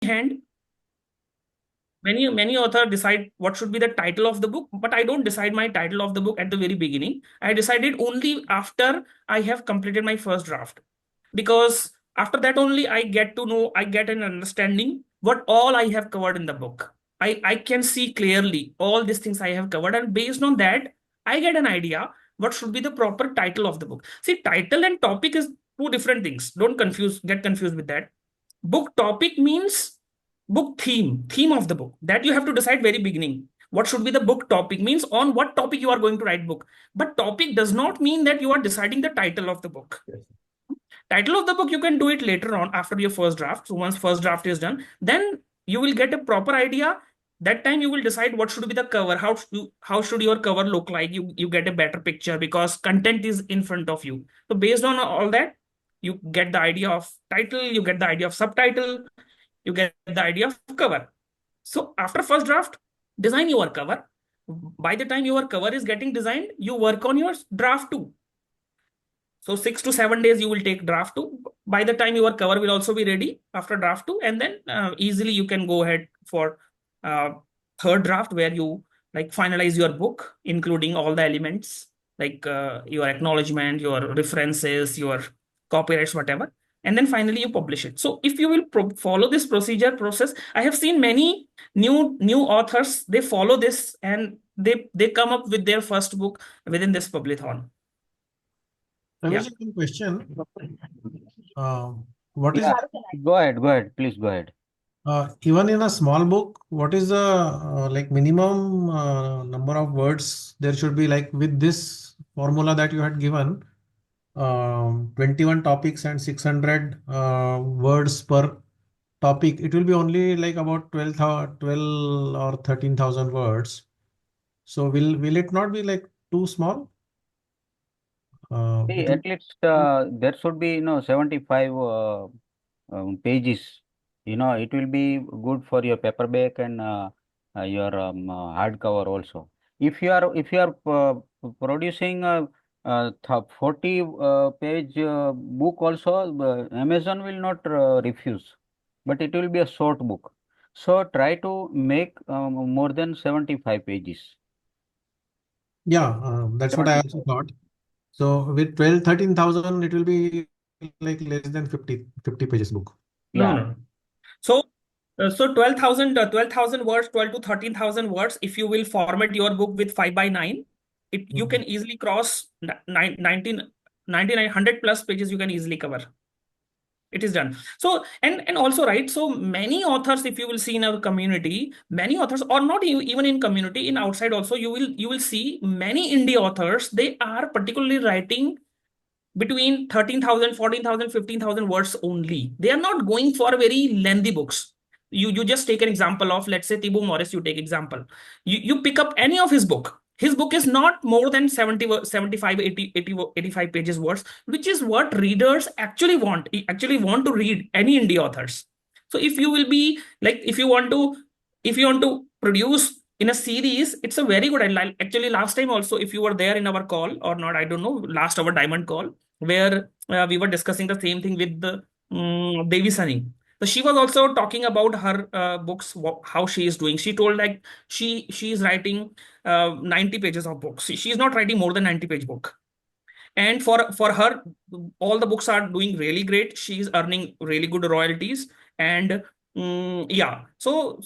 hand, many authors decide what should be the title of the book, but I don't decide my title of the book at the very beginning. I decided only after I have completed my first draft, because after that only I get to know, I get an understanding what all I have covered in the book. I can see clearly all these things I have covered, and based on that I get an idea what should be the proper title of the book. See, title and topic is two different things. Don't get confused with that. Book topic means book theme of the book, that you have to decide very beginning what should be the book topic, means on what topic you are going to write book. But topic does not mean that you are deciding the title of the book. Title of the book you can do it later on after your first draft. So once first draft is done, then you will get a proper idea. That time you will decide what should be the cover, how should your cover look like. You get a better picture because content is in front of you. So based on all that, you get the idea of title, you get the idea of subtitle, you get the idea of cover. So after first draft, design your cover. By the time your cover is getting designed, you work on your draft 2. So 6 to 7 days you will take draft 2. By the time your cover will also be ready after draft 2, and then easily you can go ahead for uh, third draft, where you like finalize your book, including all the elements like your acknowledgement, your references, your copyrights, whatever, and then finally you publish it. So if you will follow this process, I have seen many new authors, they follow this and they come up with their first book within this publithon. Yeah. Ramesh, one question. What is Yeah, go ahead, please go ahead. even in a small book, what is the like minimum number of words there should be, like with this formula that you had given, 21 topics and 600 words per topic, it will be only like about 12 or 13,000 words. So will it not be like too small? See, It at will, least there should be 75 pages. It will be good for your paperback and your hardcover also. If you are producing a, 40 page book also, Amazon will not refuse, but it will be a short book. So try to make more than 75 pages. yeah, that's what I also 75. thought. So with 13,000, it will be like less than 50 pages book. No, Yeah. no. So, 12,000 words, 12 to 13,000 words. If you will format your book with 5 by 9, you Mhm. can easily cross 100 plus pages. You can easily cover. It is done. So, and also, right. So many authors, if you will see in our community, many authors, or not even in community, in outside also, you will see many indie authors. They are particularly writing between 13,000, 14,000, 15,000 words only. They are not going for very lengthy books. You just take an example of, let's say, Thibaut Morris, you take example. You pick up any of his book. His book is not more than 70, 75, 80, 80, 85 pages words, which is what readers actually want to read any indie authors. So if you will be like, if you want to produce in a series, it's a very good. Actually, last time also, if you were there in our call or not, I don't know, last our diamond call, where we were discussing the same thing with the Devi Sunny. So she was also talking about her books, how she is doing. She told like she is writing 90 pages of books. She is not writing more than 90-page book. And for her, all the books are doing really great. She is earning really good royalties. And yeah, so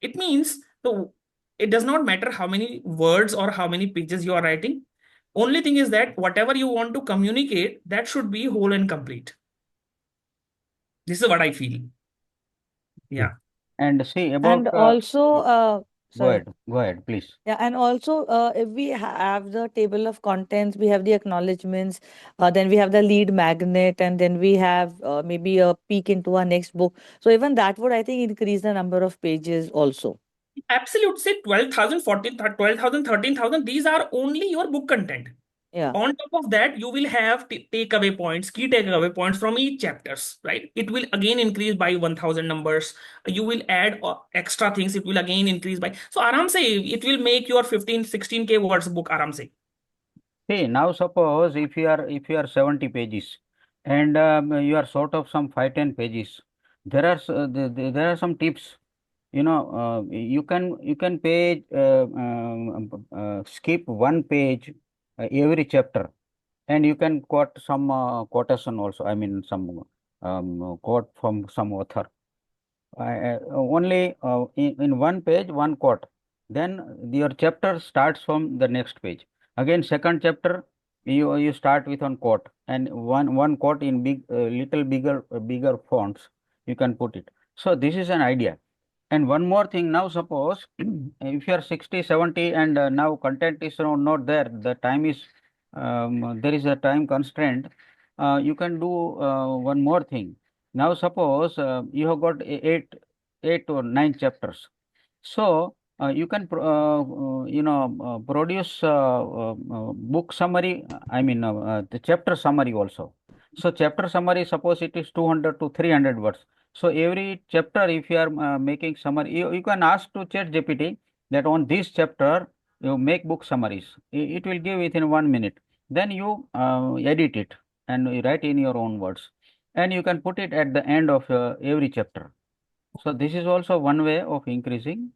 it means, so it does not matter how many words or how many pages you are writing. Only thing is that whatever you want to communicate, that should be whole and complete. This is what I feel. Yeah. And see about And also, sorry. go ahead, please. Yeah, and also, if we have the table of contents, we have the acknowledgements, then we have the lead magnet, and then we have maybe a peek into our next book. So even that would, I think, increase the number of pages also. Absolute. Say 12,000, 14,000, 12,000, 13,000. These are only your book content. Yeah. On top of that, you will have takeaway points, key takeaway points from each chapters, right? It will again increase by 1,000 numbers. You will add extra things. It will again increase by. So aram se, it will make your 15, 16K words book aram se. See, now suppose if you are 70 pages and you are short of some 5-10 pages, there are some tips. You can page skip one page every chapter, and you can quote some quotation also. I mean some quote from some author. Only in one page, one quote. Then your chapter starts from the next page. Again, second chapter, you start with one quote, and one quote in little bigger fonts. You can put it. So this is an idea. And one more thing, now suppose if you are 60, 70 and now content is not there, the time is, there is a time constraint, you can do one more thing. Now suppose you have got eight or nine chapters. So you can produce book summary. I mean the chapter summary also. So chapter summary, suppose it is 200 to 300 words. So every chapter, if you are making summary, you can ask to Chat GPT that on this chapter you make book summaries. It will give within 1 minute. Then you edit it and you write in your own words, and you can put it at the end of every chapter. So this is also one way of increasing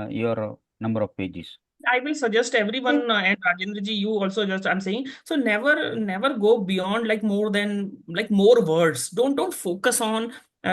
your number of pages. I will suggest everyone, and Rajendra ji, you also just, I'm saying, so never go beyond like more than like more words. Don't focus on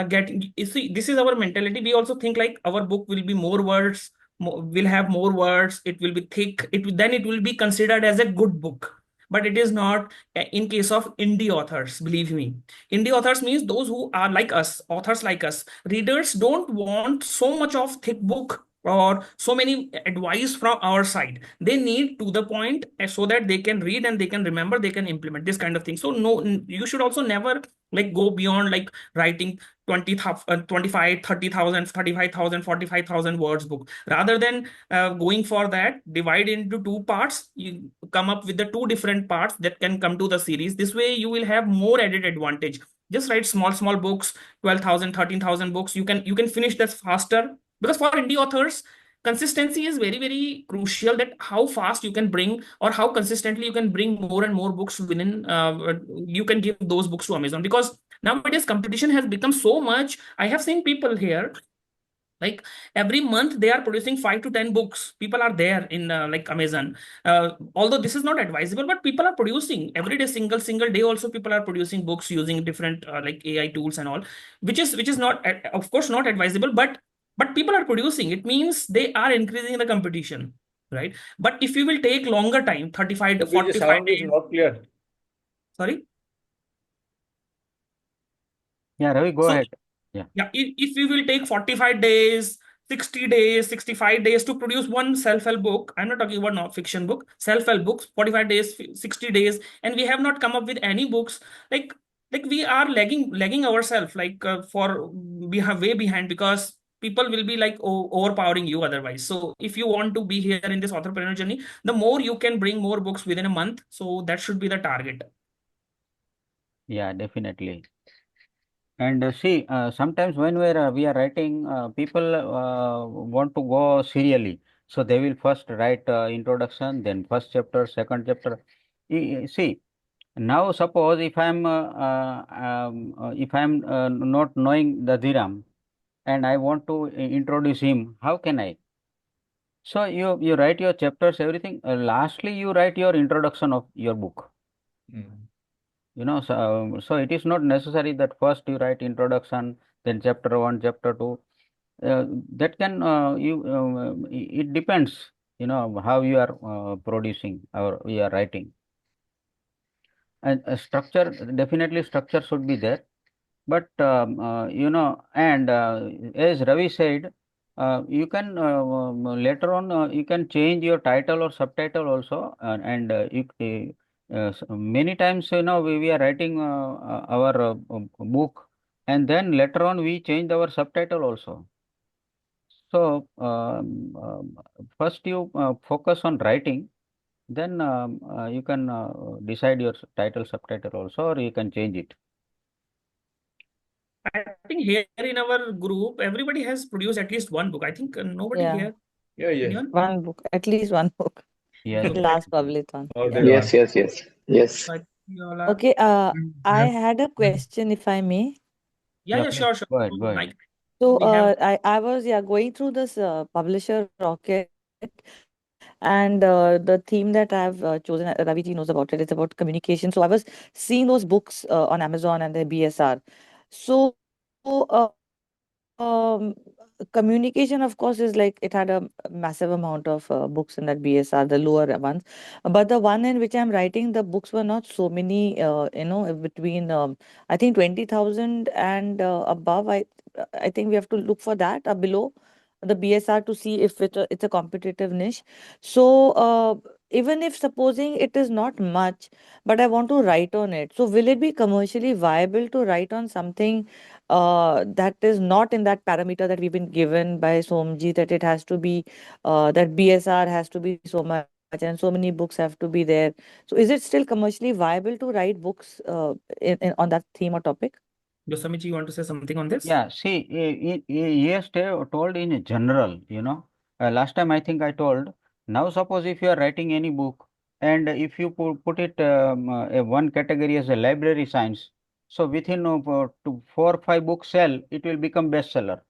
getting. You see, this is our mentality. We also think like our book will be more words, will have more words. It will be thick. Then it will be considered as a good book. But it is not in case of indie authors. Believe me, indie authors means those who are like us, authors like us. Readers don't want so much of thick book or so many advice from our side. They need to the point so that they can read and they can remember, they can implement this kind of thing. So no, you should also never like go beyond like writing 25 30,000 35,000 45,000 words book. Rather than going for that, divide into two parts. You come up with the two different parts that can come to the series. This way you will have more added advantage. Just write small books, 12,000 13,000 books. You can finish that faster, because for indie authors consistency is very crucial, that how fast you can bring or how consistently you can bring more and more books within you can give those books to Amazon. Because nowadays competition has become so much. I have seen people here like every month they are producing 5 to 10 books. People are there in like Amazon. Although this is not advisable, but people are producing every day, single day also people are producing books using different like AI tools and all, which is not of course not advisable, but people are producing. It means they are increasing the competition, right? But if you will take longer time, 35 to Abhi, the 45 sound is days. not clear. Sorry. Yeah, Ravi, go So ahead. Yeah. yeah, if you will take 45 days, 60 days, 65 days to produce one self-help book, I'm not talking about non-fiction book, self-help books, 45 days, 60 days, and we have not come up with any books, like we are lagging ourselves, like for we have way behind, because people will be like overpowering you otherwise. So if you want to be here in this entrepreneur journey, the more you can bring more books within a month, so that should be the target. Yeah, definitely. And see, sometimes when we are writing, people want to go serially. So they will first write introduction, then first chapter, second chapter. See, now suppose if I'm not knowing the Dhiram and I want to introduce him, how can I? So you write your chapters, everything. Lastly, you write your introduction of your book. Mm. So it is not necessary that first you write introduction, then chapter one, chapter two. That can it depends. How you are producing or you are writing. And structure, definitely structure should be there. But and as Ravi said, you can later on you can change your title or subtitle also, and many times we are writing our book, and then later on we change our subtitle also. So first you focus on writing, then you can decide your title subtitle also, or you can change it. I think here in our group, everybody has produced at least one book. I think nobody Yeah, here. Yeah, yes. Anyone? one book, at least one book. Yes. The last published one. Or Yeah. they Yes, want. yes. But you all are. Okay, I Yeah. had a question, if I may. Yeah, Yeah, yeah, please sure, sure. go ahead, go So, ahead. like So we have. I was going through this publisher Rocket, and the theme that I've chosen, Raviji knows about it. It's about communication. So I was seeing those books on Amazon and the BSR. So communication, of course, is like it had a massive amount of books in that BSR, the lower ones. But the one in which I'm writing, the books were not so many, between I think 20,000 and above. I think we have to look for that below the BSR to see if it's a competitive niche. So even if supposing it is not much, but I want to write on it. So will it be commercially viable to write on something that is not in that parameter that we've been given by Somji, that it has to be that BSR has to be so much and so many books have to be there. So is it still commercially viable to write books on that theme or topic? Goswami, you want to say something on this? Yeah, see, he has told in general, you know. Last time I think I told, now suppose if you are writing any book and if you put it one category as a library science, so within 4 or 5 books sell, it will become bestseller.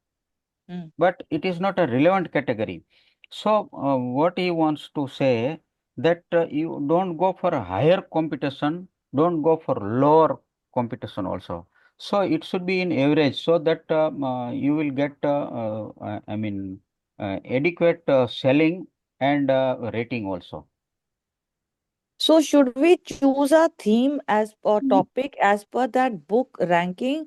Mm. But it is not a relevant category. So what he wants to say that you don't go for a higher competition, don't go for lower competition also. So it should be in average so that you will get, I mean, adequate selling and rating also. So should we choose a theme as or topic as per that book ranking,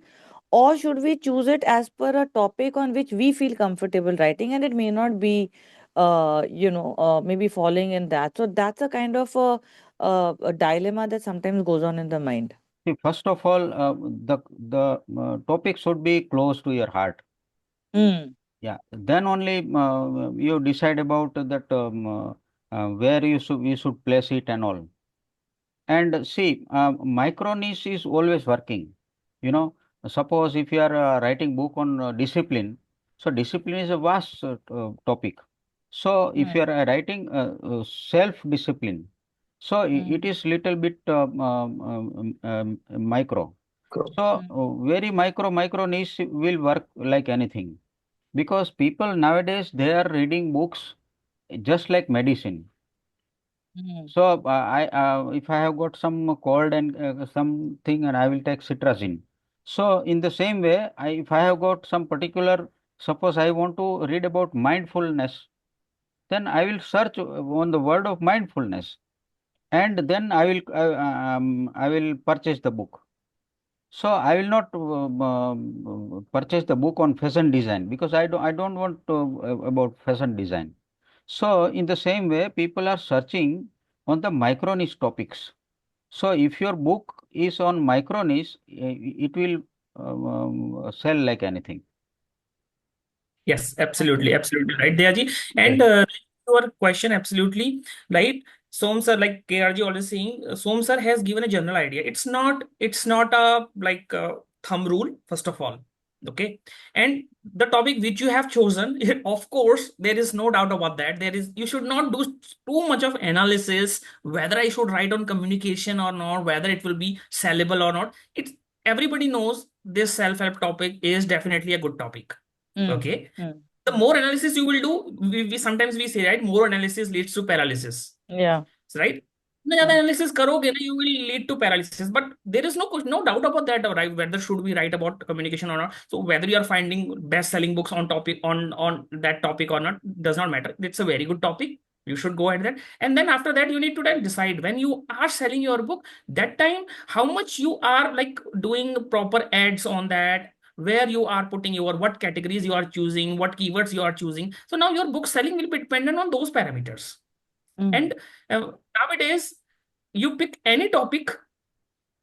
or should we choose it as per a topic on which we feel comfortable writing, and it may not be maybe falling in that. So that's a kind of a dilemma that sometimes goes on in the mind. See, first of all, the topic should be close to your heart. Mm. Yeah, then only you decide about that where you should place it and all. And see, micro niche is always working. You know, suppose if you are writing book on discipline, so discipline is a vast topic. So if you Mm. are writing self-discipline, so it Mm. is little bit micro. So Mm. very micro niche will work like anything because people nowadays they are reading books just like medicine. Mm. So if I have got some cold and something, and I will take citrazine. So in the same way, if I have got some particular, suppose I want to read about mindfulness, then I will search on the word of mindfulness, and then I will purchase the book. So I will not purchase the book on fashion design because I don't want about fashion design. So in the same way, people are searching on the micro niche topics. So if your book is on micro niche, it will sell like anything. Yes, Okay. absolutely, absolutely right, Deyaji. Yes. And your question, absolutely right. Som sir, like KRG always saying, Som sir has given a general idea. It's not a like thumb rule, first of all. Okay. And the topic which you have chosen, of course, there is no doubt about that. You should not do too much of analysis, whether I should write on communication or not, whether it will be sellable or not. Everybody knows this self-help topic is definitely a good topic. Mm. Okay. Mm. The more analysis you will do, we sometimes we say, right, more analysis leads to paralysis, Yeah. right? जितना ज्यादा Mm. analysis करोगे ना, you will lead to paralysis. But there is no doubt about that, right? Whether should we write about communication or not. So whether you are finding best-selling books on topic on that topic or not does not matter. It's a very good topic. You should go ahead then. And then after that, you need to then decide when you are selling your book, that time how much you are like doing proper ads on that, where you are putting your what categories you are choosing, what keywords you are choosing. So now your book selling will be dependent on those parameters. Mm. And nowadays, you pick any topic,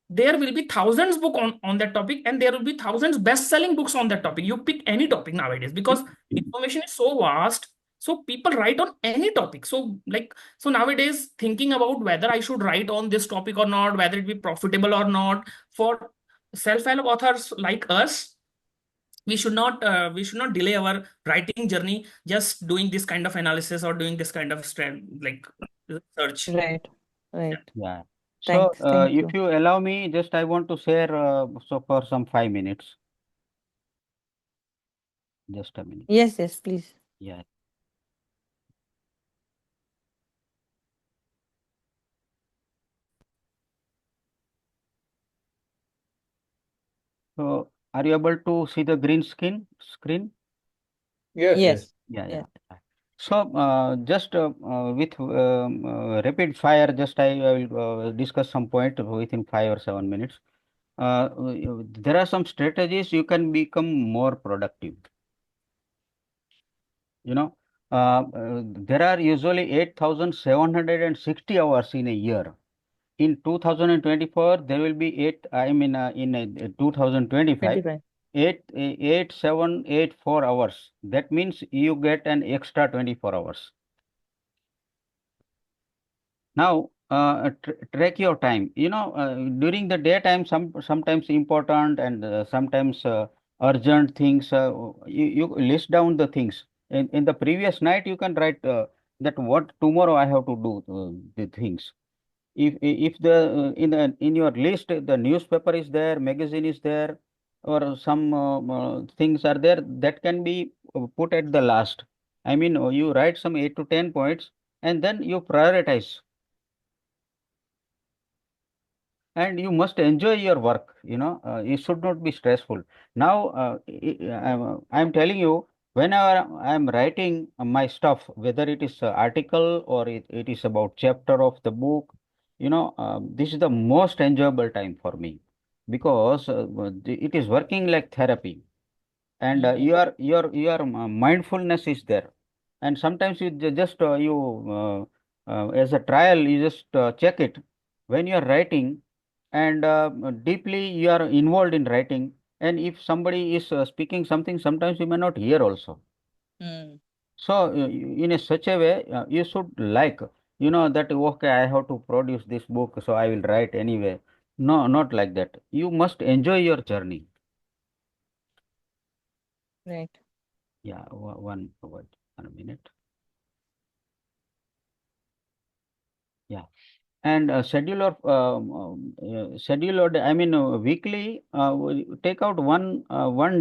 there will be thousands book on that topic, and there will be thousands best-selling books on that topic. You pick any topic nowadays because information is so vast. So people write on any topic. So nowadays, thinking about whether I should write on this topic or not, whether it be profitable or not, for self-help authors like us, we should not delay our writing journey just doing this kind of analysis or doing this kind of like research. Right. Yeah. Right. Yeah. So Thanks. Thank if you. you allow me, just I want to share so for some 5 minutes. Just a minute. Yes, yes, please. Yeah. So are you able to see the green screen? Yes, Yes, yes. Yeah, yeah. yes. So just with rapid fire, just I will discuss some point within 5 or 7 minutes. There are some strategies you can become more productive. You know, there are usually 8,760 hours in a year. In 2024, there will be in 2025, 25. 8,784 hours. That means you get an extra 24 hours. Now, track your time. During the daytime, sometimes important and sometimes urgent things. You list down the things. In the previous night, you can write that what tomorrow I have to do the things. If the in your list the newspaper is there, magazine is there, or some things are there, that can be put at the last. I mean, you write some 8 to 10 points, and then you prioritize, and you must enjoy your work. You should not be stressful. Now I'm telling you, whenever I'm writing my stuff, whether it is article or it is about chapter of the book, this is the most enjoyable time for me, because it is working like therapy, and your mindfulness is there. And sometimes you just you as a trial, you just check it when you are writing, and deeply you are involved in writing. And if somebody is speaking something, sometimes you may not hear also. Mm. So in a such a way, you should like, that okay, I have to produce this book, so I will write anyway. No, not like that. You must enjoy your journey. Right. Yeah, one minute. Yeah. And schedule or I mean weekly, take out one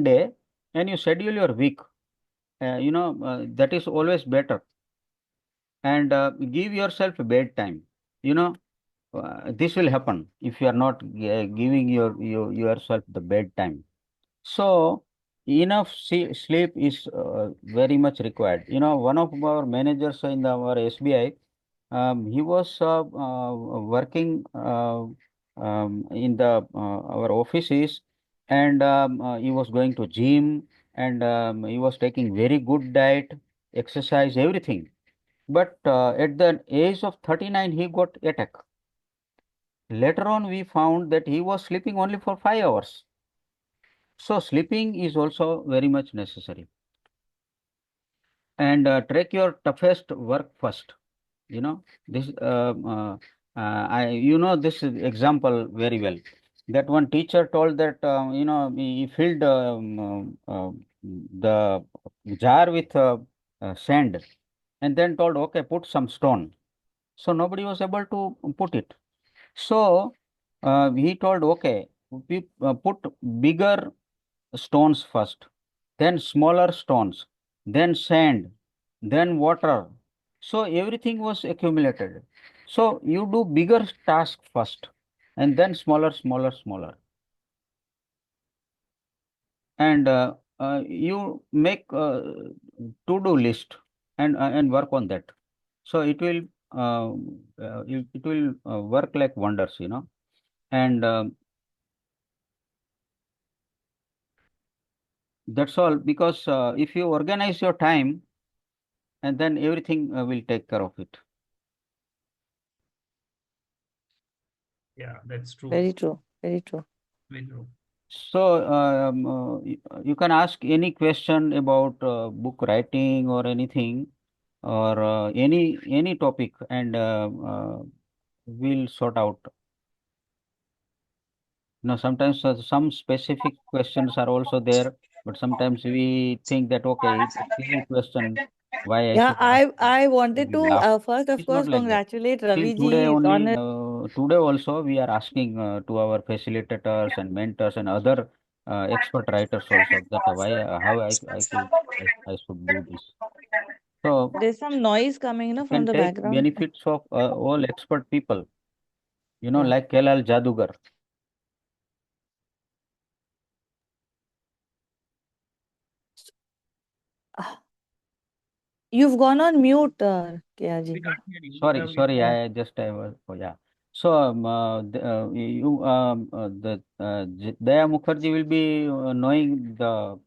day, and you schedule your week. That is always better. And give yourself a bedtime. This will happen if you are not giving yourself the bedtime. So enough sleep is very much required. One of our managers in our SBI, he was working in the our offices, and he was going to gym, and he was taking very good diet, exercise, everything. But at the age of 39, he got attack. Later on, we found that he was sleeping only for 5 hours. So sleeping is also very much necessary. And track your toughest work first. This I this is example very well. That one teacher told that he filled the jar with sand, and then told, okay, put some stone. So nobody was able to put it. So he told, okay, we put bigger stones first, then smaller stones, then sand, then water. So everything was accumulated. So you do bigger task first, and then smaller, smaller, smaller. And you make to-do list, and work on that. So it will work like wonders. And that's all, because if you organize your time, and then everything will take care of it. Yeah, that's true. Very true. Very true. Very true. So you can ask any question about book writing or anything, or any topic, and we'll sort out. Sometimes some specific questions are also there, but sometimes we think that okay, it's a silly question. Why I Yeah, should ask it? I So wanted we to laugh. first, of It's not course, like that. congratulate Till Ravi today ji on only, his. today also we are asking to our facilitators and mentors and other expert writers also, that why how I should do this. So There's some noise coming, you from can the take background. benefits of all expert people, Yeah. like Kelal Jadugar. Ah, you've gone on mute, We KRG. can't hear you. Sorry, Yeah. I was, oh, yeah. So Daya Mukherjee will be knowing the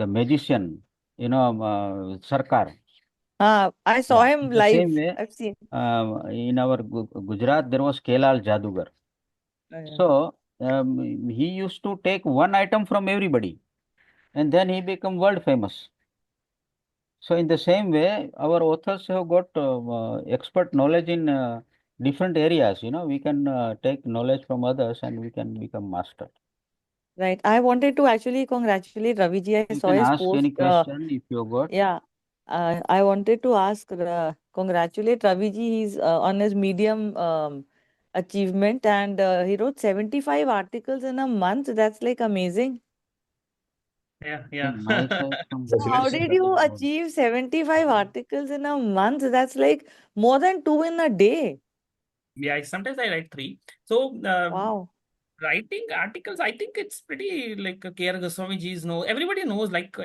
magician, Sarkar. I saw Yeah. him In the same live. way, I've seen. in our Gujarat, there was Kelal Jadugar. Yeah. So he used to take one item from everybody, and then he become world famous. So in the same way, our authors have got expert knowledge in different areas. We can take knowledge from others and we can become master. Right. I wanted to actually congratulate Raviji. I You saw can his ask post. any question if you got. Yeah. I wanted to congratulate Raviji. He's on his medium achievement, and he wrote 75 articles in a month. That's like amazing. Yeah, In yeah. my side, from So how Congratulations. did Gujarat, you achieve 75 articles in a month? That's like more than two in a day. Yeah, sometimes I write three. So Wow. writing articles, I think it's pretty like K.R. Goswami ji's know. Everybody knows like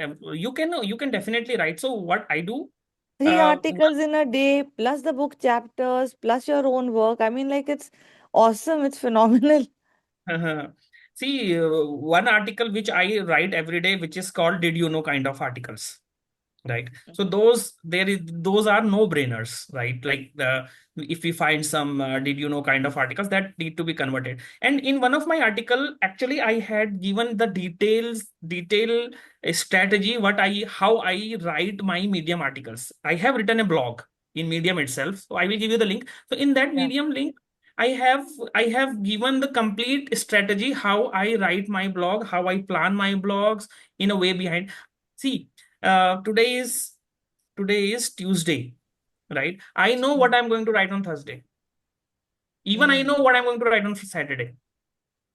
you can definitely write. So what I do, Three articles in a day, plus the book chapters, plus your own work. I mean, like, it's awesome. It's phenomenal. see, one article which I write every day, which is called "Did you know?" kind of articles. Right, so those are no brainers, right? Like if we find some did you know kind of articles that need to be converted, and in one of my article actually I had given the detail strategy how I write my Medium articles. I have written a blog in Medium itself, so I will give you the link. So in that Yeah. Medium link, I have I have given the complete strategy how I write my blog, how I plan my blogs in a way behind. See, today is Tuesday, right? I know what Mm. I'm going to write on Thursday. Even I Mm. know what I'm going to write on Saturday.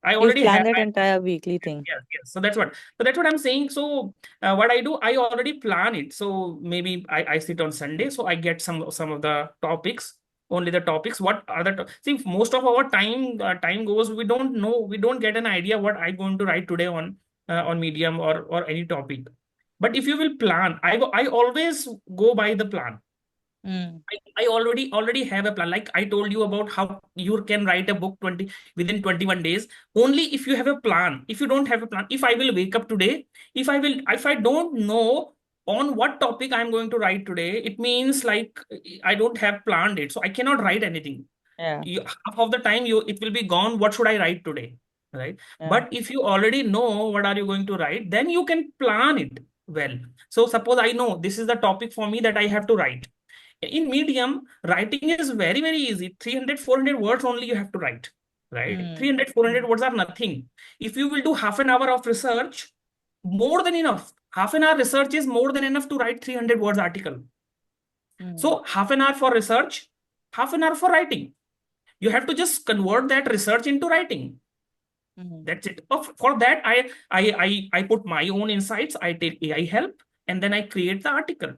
I You've already have. planned that entire weekly thing. Yes. So that's what I'm saying. So what I do, I already plan it. So maybe I sit on Sunday, so I get some of the topics, only the topics. What are see, most of our time goes. We don't know. We don't get an idea what I'm going to write today on Medium or any topic. But if you will plan, I always go by the plan. Mm. I already have a plan. Like I told you about how you can write a book within 21 days. Only if you have a plan. If you don't have a plan, if I will wake up today, if I don't know on what topic I'm going to write today, it means like I don't have planned it. So I cannot write anything. Yeah. Half of the time it will be gone. What should I write today? Right. Yeah. But if you already know what are you going to write, then you can plan it well. So suppose I know this is the topic for me that I have to write. In Medium, writing is very, very easy. 300, 400 words only you have to write, right? Mm. 300, 400 words are nothing. If you will do half an hour of research, more than enough. Half an hour research is more than enough to write 300 words article. Mm. So half an hour for research, half an hour for writing. You have to just convert that research into writing. Mm. That's it. For that, I put my own insights. I take AI help, and then I create the article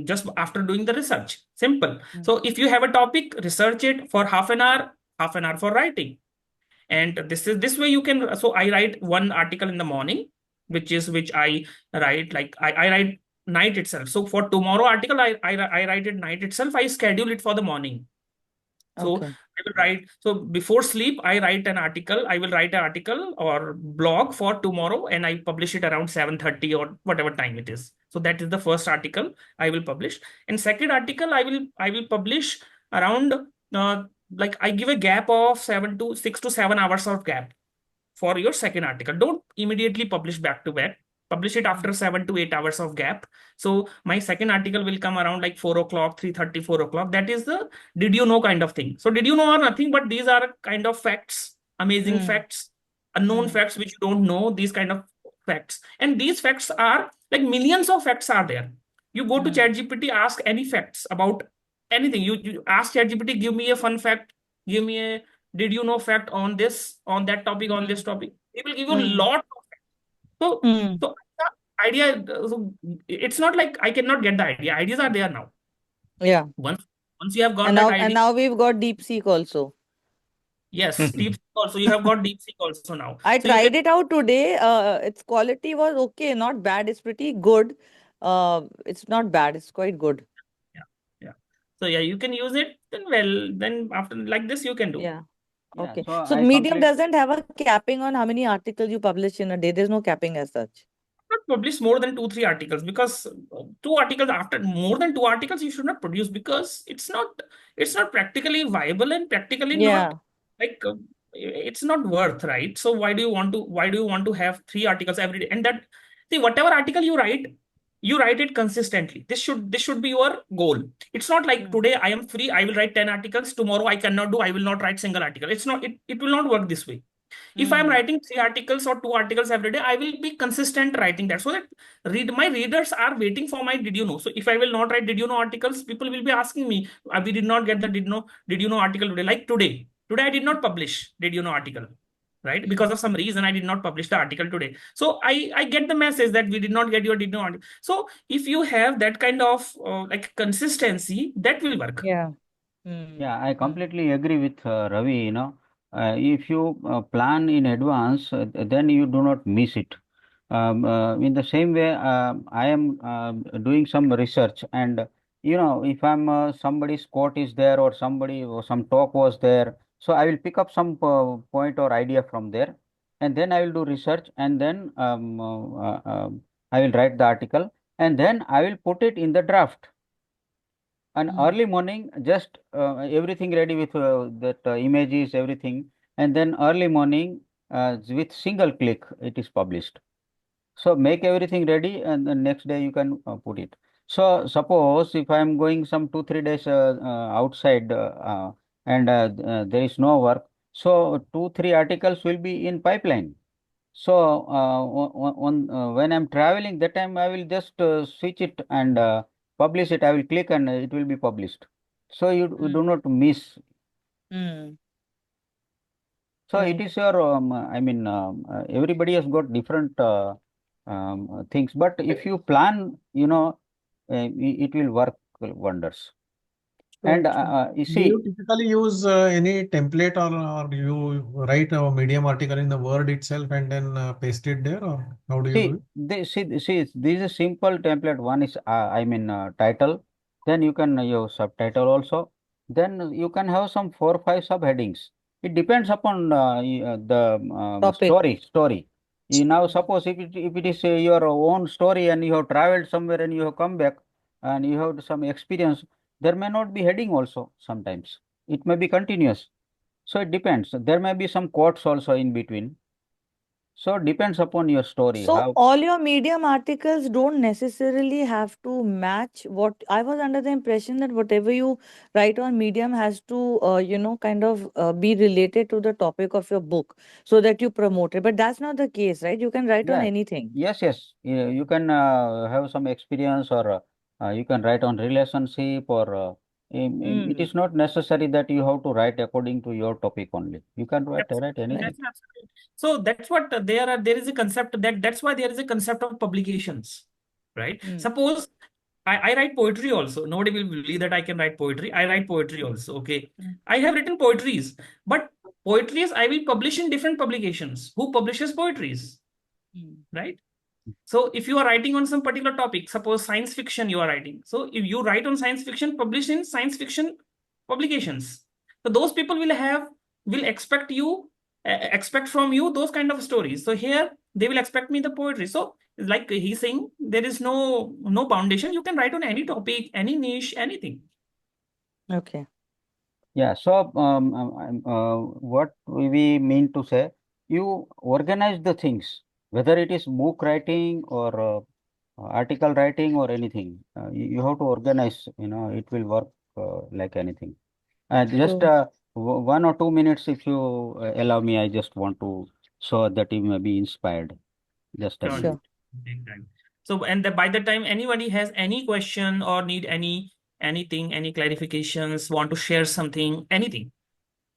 just after doing the research. Simple. Mm. So if you have a topic, research it for half an hour for writing, and this way you can. So I write one article in the morning, which I write like I write night itself. So for tomorrow article, I write it night itself. I schedule it for the morning. So Okay. I will write. So before sleep, I write an article. I will write an article or blog for tomorrow, and I publish it around 7:30 or whatever time it is. So that is the first article I will publish. And second article, I will publish around like I give a gap of 6 to 7 hours of gap for your second article. Don't immediately publish back to back. Publish it Mm. after 7 to 8 hours of gap. So my second article will come around like 4 o'clock, 3:30, 4 o'clock. That is the did you know kind of thing. So did you know are nothing, but these are kind of facts, amazing Mm. facts, unknown Mm. facts which you don't know, these kind of facts. And these facts are like millions of facts are there. You go to Mm. ChatGPT, ask any facts about anything. You ask ChatGPT, give me a fun fact, give me a did you know fact on this, on that topic, on Mm. this topic. They will give you a Mm. lot of facts. So, Mm. so the idea, so it's not like I cannot get the idea. Ideas are there now. Yeah. Once you have got And that now and idea, now we've got DeepSeek also. yes, deep seek also. You have got deep seek also now. I So you can, tried it out today. Its quality was okay, not bad. It's pretty good. It's not bad. It's quite good. yeah, yeah. So yeah, you can use it. Then well, then after like this, you can do. Yeah. Yeah, Okay. so So I Medium complete. doesn't have a capping on how many articles you publish in a day. There's no capping as such. Not publish more than 2 3 articles, because 2 articles, after more than 2 articles you should not produce, because it's not practically viable and practically not Yeah. like it's not worth, right? So why do you want to have 3 articles every day? And that, see, whatever article you write it consistently. This should be your goal. It's not like Mm. today I am free, I will write 10 articles, tomorrow I cannot do, I will not write single article. It will not work this way. If I'm Mm. writing 3 articles or 2 articles every day, I will be consistent writing that, so that my readers are waiting for my did you know. So if I will not write did you know articles, people will be asking me, we did not get the did you know article today. Like today I did not publish did you know article, right? Because Mm. of some reason I did not publish the article today. So I get the message that we did not get your did you know article. So if you have that kind of like consistency, that will work. Yeah. Mm. Yeah, I Mm. completely agree with Ravi. If you plan in advance, then you do not miss it. In the same way, I am doing some research, and if I'm somebody's quote is there, or somebody or some talk was there, so I will pick up some point or idea from there, and then I will do research, and then I will write the article, and then I will put it in the draft. And Mm. early morning, just everything ready with that images, everything, and then early morning, with single click it is published. So make everything ready, and the next day you can put it. So suppose if I am going some 2 3 days outside, and there is no work, so 2 3 articles will be in pipeline. So when I'm traveling, that time I will just switch it and publish it. I will click and it will be published. So you do Mm. not miss. Mm. So it Right. is your, I mean, everybody has got different things. But if you plan, it will work wonders. True. And True. you Do you see, typically use any template, or you write a Medium article in the Word itself and then paste it there, or how do you do See, it? this is a simple template. One is, I mean, title. Then you can use subtitle also. Then you can have some 4 5 subheadings. It depends upon the Topic. story. Now, Mm. suppose if it is your own story, and you have traveled somewhere and you have come back and you have some experience, there may not be heading also sometimes. It may be continuous. So it depends. There may be some quotes also in between. So depends upon your story. So How. all your Medium articles don't necessarily have to match what I was under the impression that whatever you write on Medium has to, kind of be related to the topic of your book so that you promote it. But that's not the case, right? You can write on Yeah, anything. yes. You can have some experience, or you can write on relationship, or it Mm. is not necessary that you have to write according to your topic only. You can write Absolutely. anything. Right. That's absolutely. So that's what there is a concept that's why there is a concept of publications, right? Mm. Suppose I write poetry also. Nobody will believe that I can write poetry. I write poetry also. Okay. Mm. I have written poetries, but poetries I will publish in different publications. Who publishes poetries, Mm. right? So if you are writing on some particular topic, suppose science fiction you are writing. So if you write on science fiction, publish in science fiction publications. So those people will expect from you those kind of stories. So here they will expect me the poetry. So like he's saying, there is no foundation. You can write on any topic, any niche, anything. Okay. Yeah. So what we mean to say, you organize the things, whether it is book writing or article writing or anything. You have to organize. It will work like anything. Just True. 1 or 2 minutes, if you allow me, I just want to show that you may be inspired. Just a Sure. minute. Sure. Take time. So and by the time anybody has any question or need anything, any clarifications, want to share something, anything.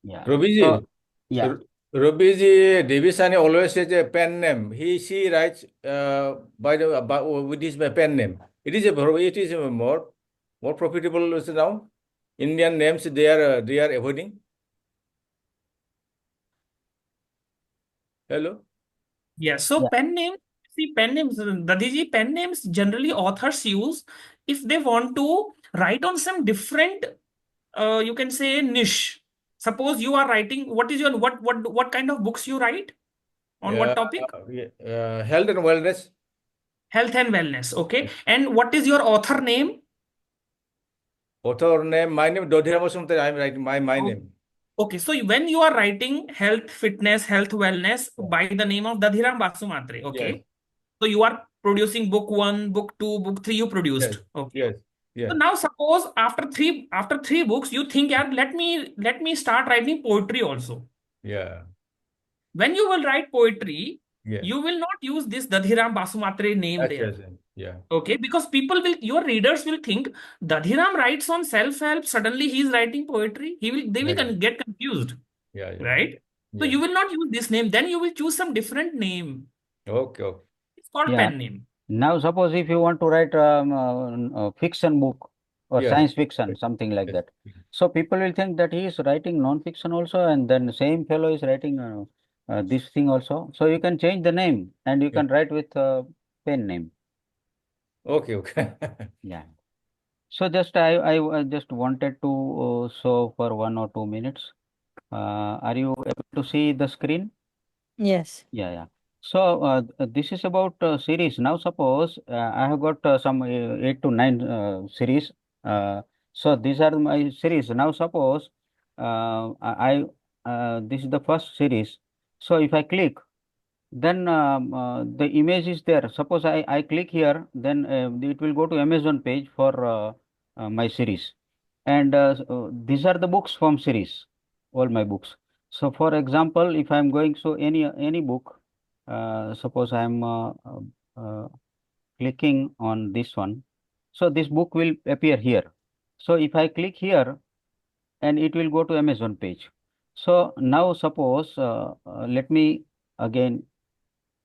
Yeah. So, Robiji, yeah. Robiji Devisani always says a pen name. She writes with his pen name. It is more profitable now. Indian names they are avoiding. Hello. Yeah, so Yeah. pen names, see pen names, Dadiji, pen names generally authors use if they want to write on some different, you can say niche. Suppose you are writing, what is your, what kind of books you write? On what Yeah, topic? health and wellness. Health and wellness. Okay. And what is your author name? Author name, my name Dodhirama Sumta. I'm writing my Oh, name. okay. So when you are writing health, fitness, health, wellness Yeah. by the name of Dadhiram Basumatre, Yes. okay. So you are producing book one, book two, book three, you Yes. produced. Okay. Yes. So Yes. now suppose after three books, you think, yeah, let me start writing poetry also. Yeah. When you will write poetry, Yeah. you will not use this Dadhiram Basumatre name Yes. there. Yes. Yeah. Okay, because your readers will think Dadhiram writes on self-help, suddenly he is writing poetry. They will Yeah. get confused, Yeah. Yeah. right? So Yeah. you will not use this name, then you will choose some different name. Okay. Okay. It's called Yeah. pen name. Now, suppose if you want to write a fiction book or Yes. science fiction, something like Yes. that. So people will think that he is writing non-fiction also, and then the same fellow is writing this thing also. So you can change the name and you Yeah. can write with pen name. Okay. Okay. Yeah. So I just wanted to show for 1 or 2 minutes. Are you able to see the screen? Yes. Yeah, yeah. So this is about series. Now suppose I have got some 8 to 9 series. Uh, so these are my series. Now suppose this is the first series. So if I click, then the image is there. Suppose I click here, then it will go to Amazon page for my series. And these are the books from series, all my books. So for example, if I'm going to any book, suppose I'm uh, clicking on this one, so this book will appear here. So if I click here, and it will go to Amazon page. So now suppose let me again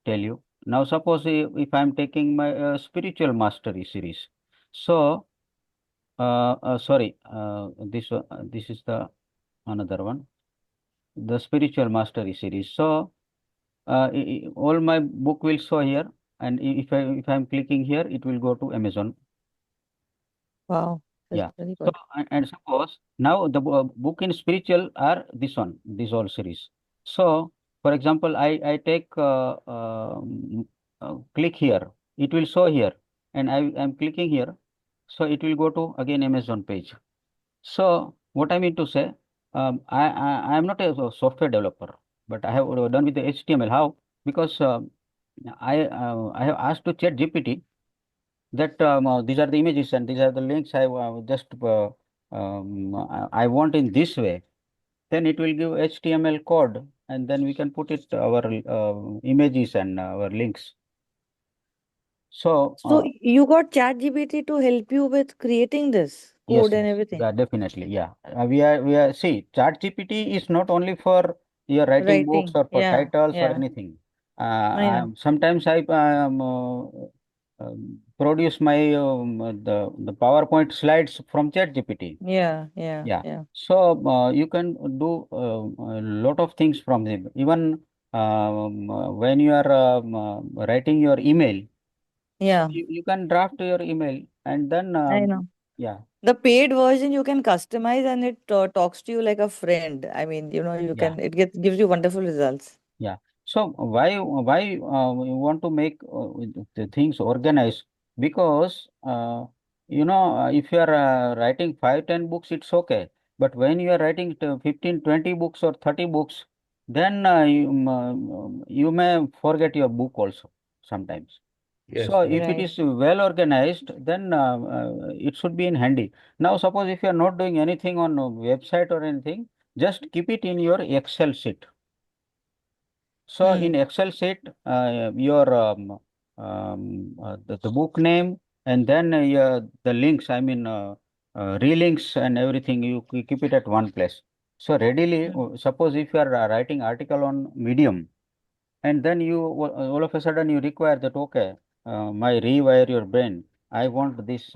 tell you. Now suppose if I'm taking my spiritual mastery series. So sorry, this is the another one, the spiritual mastery series. So all my book will show here, and if I'm clicking here, it will go to Amazon. Wow. That's Yeah. very So good. and suppose now the book in spiritual are this one, this all series. So for example, I take click here, it will show here, and I'm clicking here, so it will go to again Amazon page. So what I mean to say, I am not a software developer, but I have done with the HTML. How? Because I have asked to Chat GPT that these are the images and these are the links I want in this way. Then it will give HTML code, and then we can put it our images and our links. So So you got ChatGPT to help you with creating this yes, code and yes, everything. yeah, definitely, yeah. We are see, ChatGPT is not only for your writing books Writing. or for Yeah. titles or Yeah. anything. I know. Sometimes I produce my the PowerPoint slides from ChatGPT. Yeah. Yeah. Yeah. Yeah. So you can do a lot of things from them. Even when you are writing your email, so Yeah. you can draft your email and then I know. yeah. The paid version you can customize and it talks to you like a friend. I mean, you Yeah. can, gives you wonderful results. Yeah. So why we want to make the things organized? Because if you are writing 5, 10 books, it's okay. But when you are writing 15, 20 books or 30 books, then you may forget your book also sometimes. Yes. So Yes. if it Right. is well organized, then it should be in handy. Now, suppose if you are not doing anything on a website or anything, just keep it in your Excel sheet. So in Hmm. Excel sheet, your the book name and then the links, I mean relinks and everything, you keep it at one place. So readily, Mm. suppose if you are writing article on Medium, and then you all of a sudden you require that, okay, my rewire your brain, I want this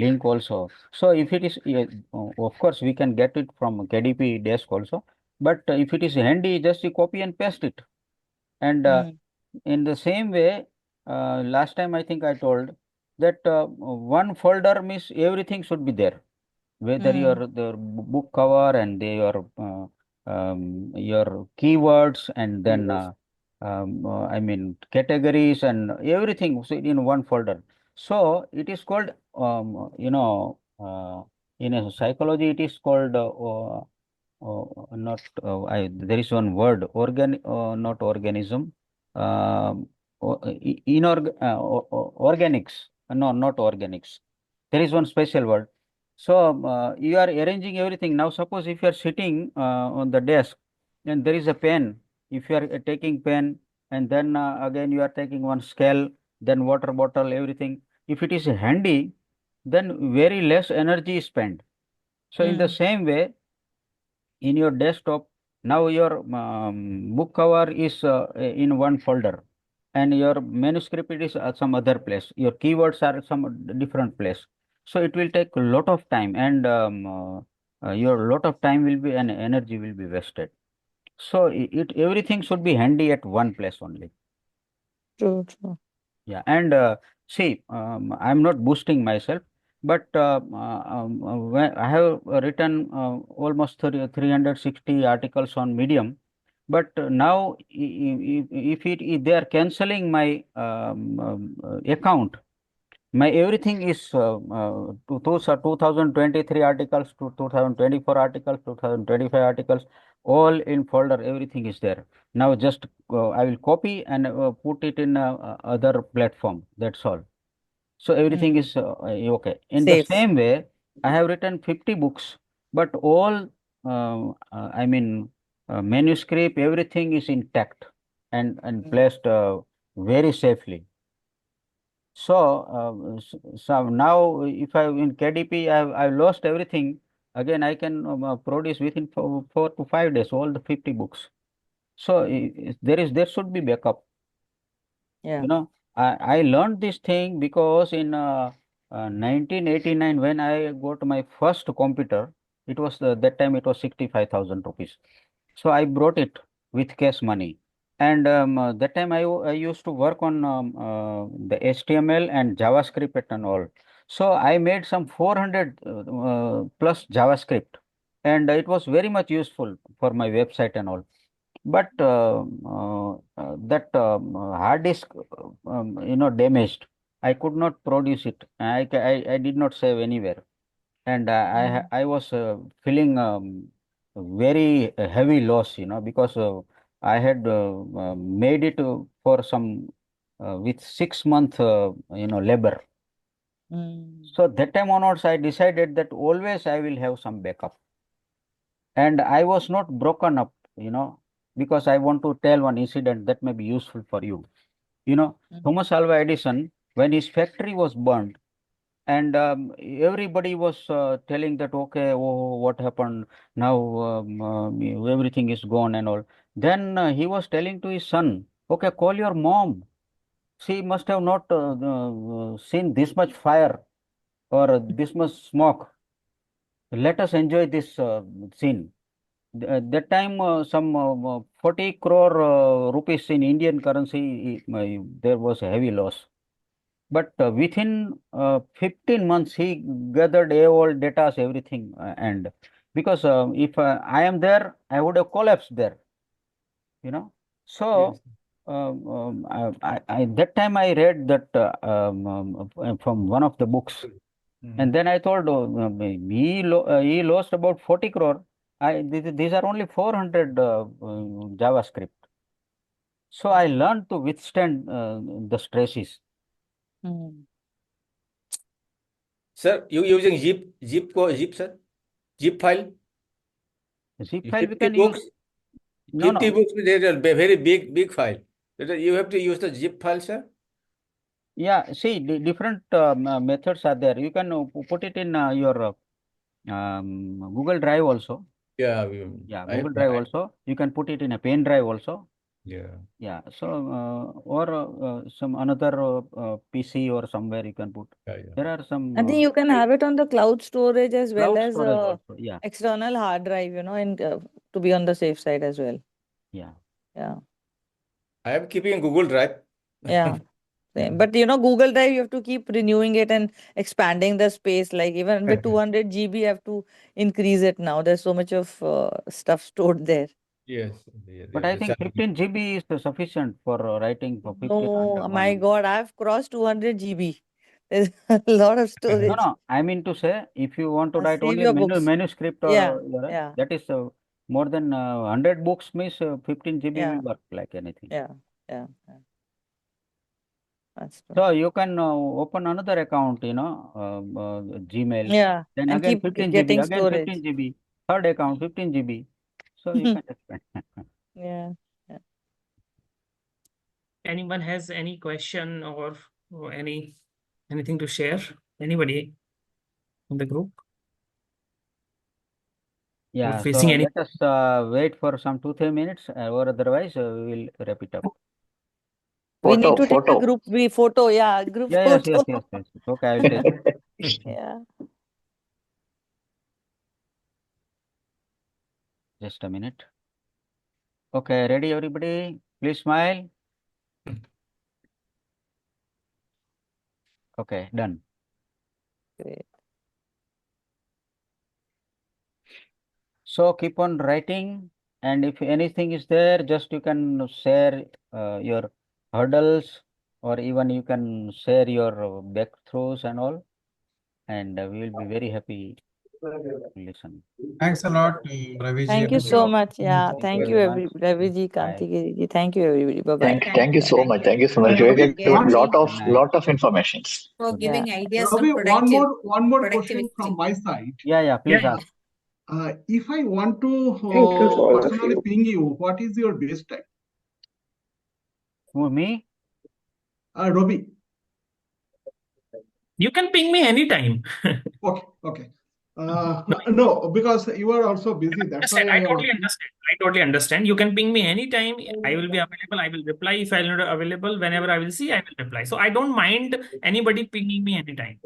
link also. So if it is, of course we can get it from KDP desk also, but if it is handy, just you copy and paste it. And Mm. in the same way, last time I think I told that one folder means everything should be there, whether Mm. the book cover and your keywords, and then I mean categories and everything, so in one folder. So it is called, in a psychology it is called not there is one word, not organism, um, organics, no, not organics, there is one special word. So you are arranging everything. Now suppose if you are sitting on the desk and there is a pen, if you are taking pen, and then again you are taking one scale, then water bottle, everything, if it is handy, then very less energy is spent. So in the Mm. same way, in your desktop, now your book cover is in one folder, and your manuscript it is some other place, your keywords are some different place. So it will take a lot of time, and your lot of time will be, and energy will be wasted. So it everything should be handy at one place only. True, true. Yeah, and see, I'm not boosting myself, but when I have written almost 360 articles on Medium, but now if they are cancelling my account, my everything is to 2023 articles to 2024 articles, 2025 articles, all in folder. Everything is there. Now just I will copy and put it in other platform. That's all. So everything Mm. is okay. In the Safe. same way, I have written 50 books, but all I mean manuscript, everything is intact and Mm. placed very safely. So, so now if I in KDP, I've lost everything. Again, I can produce within 4 to 5 days all the 50 books. So there should be backup. Yeah. You know, I learned this thing because in 1989 when I got my first computer, it was that time it was 65,000 rupees. So I brought it with cash money. And that time I used to work on the HTML and JavaScript and all. So I made some 400 plus JavaScript, and it was very much useful for my website and all. But that hard disk, damaged. I could not produce it. I did not save anywhere, and Mm. I was feeling very heavy loss, because I had made it for some with 6 month labor. Mm. So that time onwards, I decided that always I will have some backup, and I was not broken up, because I want to tell one incident that may be useful for you. Mm. Thomas Alva Edison, when his factory was burned, and everybody was telling that, okay, oh, what happened now, everything is gone and all. Then he was telling to his son, okay, call your mom, she must have not seen this much fire or this much smoke, let us enjoy this scene. That time some 40 crore rupees in Indian currency, there was a heavy loss. But within 15 months, he gathered all data, everything, and because if I am there, I would have collapsed there, you know. Yes. So that time I read that from one of the books, and Mhm. then I told, he lost about 40 crore. These are only 400 JavaScript. So I Mm. learned to withstand the stresses. Mm. Sir, you using zip, sir? Zip file? Zip file we 50 can books? use. No, 50 no. books, they are a very big file. You have to use the zip file, sir. Yeah, see, the different methods are there. You can put it in your Google Drive also. Yeah, Yeah, I have Google Drive also. You can put it in a pen drive also. yeah. Yeah. So or some another PC or somewhere you can put. Yeah, yeah. There are some I think you can have it on the cloud storage as well cloud as storage also. Yeah. external hard drive, and to be on the safe side as well. Yeah. Yeah. I am keeping Google Drive. Yeah. Yeah. Same. But Google Drive, you have to keep renewing it and expanding the space. Like even with 200 GB, you have to increase it now. There's so much of stuff stored there. Yes. But I think 15 GB is sufficient for writing for 15 No, under my one. God, I've crossed 200 GB. There's a lot of No, storage. no. I mean to say, if you want to write Save only your books. manuscript or Yeah, yeah, that is more than 100 books means 15 GB yeah, will work like anything. yeah, yeah. That's true. So you can open another account, Gmail. Yeah, Then and again keep 15 GB, getting again storage. 15 GB, third account 15 GB. So you can expand. Yeah, yeah. Anyone has any question or anything to share? Anybody in the group? Yeah, so facing any let us wait for some 2-3 minutes, or otherwise we will wrap it up. We need to take a Photo. group photo. Yeah, group Yeah, yes, photo. yes. Okay, I will take it. Yeah. Just a minute. Okay, ready, everybody? Please smile. Okay, done. Great. So keep on writing, and if anything is there, just you can share your hurdles, or even you can share your breakthroughs and all, and we will be very happy to listen. Thanks a lot, Ravi ji. Thank you so much. Yeah, Thank thank you you, very much. Ravi ji, Bye. Kanti ji. Thank you, everybody. Bye-bye. Thank you so much. Thank you so much. Ravi, We get a one lot of Good night. lot of information. for Good giving night. ideas Ravi, on one more question productivity. from my side. Yeah, please Yeah. ask. If I want to Thank you to all of personally you. ping you, what is your best time? Who, me? Ravi. You can ping me anytime. Okay. No, because you are also busy. That's why I totally understand. I totally understand. You can ping me anytime. I will be available. I will reply. If I'm not available, whenever I will see, I will reply. So I don't mind anybody pinging me anytime.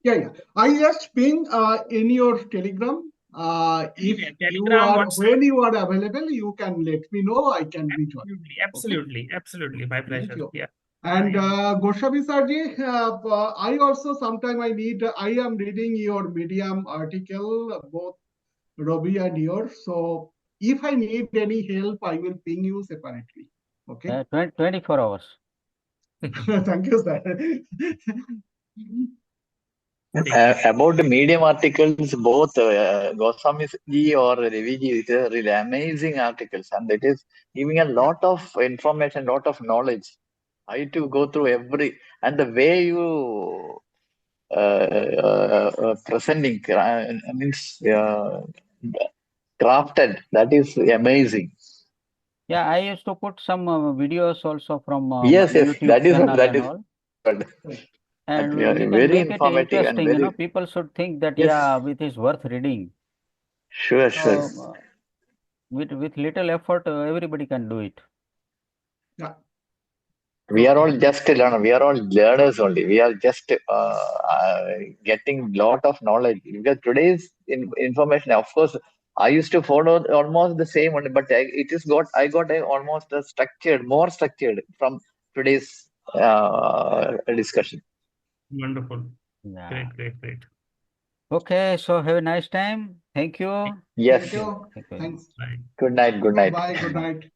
Yeah. I just ping in your Telegram. If Yeah, you Telegram, are WhatsApp. when you are available, you can let me know. I can rejoin. Absolutely. My pleasure. Thank you. Yeah. And Goswami Sarji, I also sometime I am reading your Medium article, both Ravi and yours. So if I need any help, I will ping you separately. Okay. 24 hours. Thank you, sir. About the Medium articles, both Goswami ji or Ravi ji, it is really amazing articles, and it is giving a lot of information, lot of knowledge. I to go through every, and the way you presenting means crafted, that is amazing. Yeah, I used to put some videos also from Yes, my yes, YouTube that is channel that and is all. good. And Yeah, we can very make it informative and interesting, very people should think that, yes. yeah, it is worth reading. Sure. So, with little effort, everybody can do it. Yeah. We are all just learners. We are all learners only. We are just getting lot of knowledge. Because today's information, of course, I used to follow almost the same one, but I got almost more structured from today's discussion. Wonderful. Yeah. Great. Okay, so have a nice time. Thank you. Yes. Thank you. Thank you very much. Thanks. Bye. Good night. Good night. Bye. Good night.